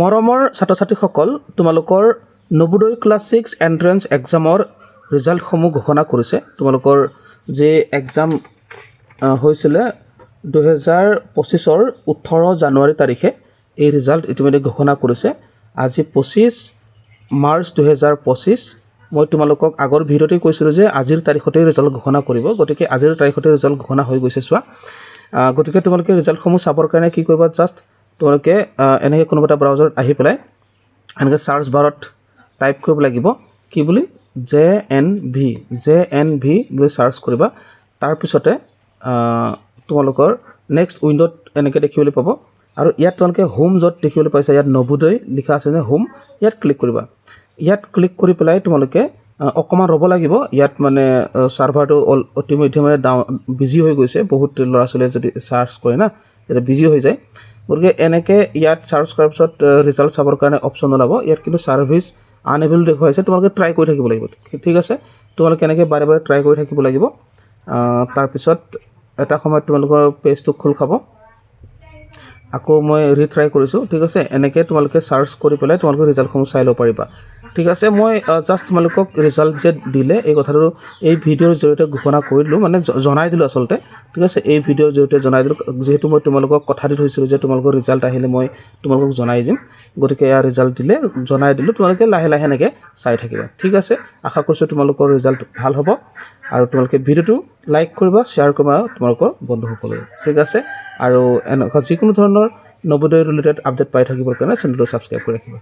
মৰমৰ ছাত্ৰ ছাত্ৰীসকল, তোমালোকৰ নবোদয় ক্লাছ 6 এণ্ট্ৰেন্স এক্সামৰ ৰিজাল্টসমূহ ঘোষণা কৰিছে। তোমালোকৰ যে এক্সাম হৈছিলে 2025-ৰ 18 জানুৱাৰী তাৰিখে এই ৰিজাল্ট ইতিমধ্যে ঘোষণা কৰিছে। আজি 25 মাৰ্চ 2025। মই তোমালোকক আগৰ ভিডিঅ'তে কৈছিলোঁ যে আজিৰ তাৰিখতে ৰিজাল্ট ঘোষণা কৰিব, গতিকে আজিৰ তাৰিখতে ৰিজাল্ট ঘোষণা হৈ গৈছে চোৱা। গতিকে তোমালোকে ৰিজাল্টসমূহ চাবৰ কাৰণে কি কৰিবা, জাষ্ট তোমালোকে এনেকৈ কোনোবা এটা ব্ৰাউজাৰত আহি পেলাই এনেকৈ চাৰ্চ বাৰত টাইপ কৰিব লাগিব কি বুলি, JNV বুলি চাৰ্চ কৰিবা। তাৰপিছতে তোমালোকৰ নেক্সট উইণ্ডত এনেকৈ দেখিবলৈ পাব, আৰু ইয়াত তোমালোকে হোম য'ত দেখিবলৈ পাইছা, ইয়াত নবোদয় লিখা আছে যে হোম, ইয়াত ক্লিক কৰিবা। ইয়াত ক্লিক কৰি পেলাই তোমালোকে অকণমান ৰ'ব লাগিব। ইয়াত মানে ছাৰ্ভাৰটো ইতিমধ্যে মানে বিজি হৈ গৈছে, বহুত ল'ৰা ছোৱালীয়ে যদি চাৰ্চ কৰে না তেতিয়া বিজি হৈ যায়। গতিকে এনেকৈ ইয়াত চাৰ্চ কৰাৰ পিছত ৰিজাল্ট চাবৰ কাৰণে অপশ্যন ওলাব। ইয়াত কিন্তু ছাৰ্ভিচ আনএবল দেখুৱাইছে, তোমালোকে ট্ৰাই কৰি থাকিব লাগিব, ঠিক আছে। তোমালোকে এনেকৈ বাৰে বাৰে ট্ৰাই কৰি থাকিব লাগিব। তাৰপিছত এটা সময়ত তোমালোকৰ পেজটো খোল খাব। আকৌ মই ৰিট্ৰাই কৰিছোঁ, ঠিক আছে। এনেকৈ তোমালোকে চাৰ্চ কৰি পেলাই তোমালোকে ৰিজাল্টসমূহ চাই ল'ব পাৰিবা, ঠিক আছে। মই জাষ্ট তোমালোকক ৰিজাল্ট যে দিলে এই কথাটো এই ভিডিঅ'ৰ জৰিয়তে ঘোষণা কৰিলোঁ, মানে জনাই দিলোঁ আচলতে, ঠিক আছে। এই ভিডিঅ'ৰ জৰিয়তে জনাই দিলোঁ, যিহেতু মই তোমালোকক কথা দি থৈছিলোঁ যে তোমালোকৰ ৰিজাল্ট আহিলে মই তোমালোকক জনাই দিম। গতিকে ইয়াৰ ৰিজাল্ট দিলে জনাই দিলোঁ, তোমালোকে লাহে লাহে এনেকৈ চাই থাকিবা, ঠিক আছে। আশা কৰিছোঁ তোমালোকৰ ৰিজাল্ট ভাল হ'ব, আৰু তোমালোকে ভিডিঅ'টো লাইক কৰিবা, শ্বেয়াৰ কৰিবা তোমালোকৰ বন্ধুসকললৈ, ঠিক আছে। আৰু এনেকুৱা যিকোনো ধৰণৰ নবোদয় ৰিলেটেড আপডেট পাই থাকিবৰ কাৰণে চেনেলটো ছাবস্ক্ৰাইব কৰি ৰাখিবা।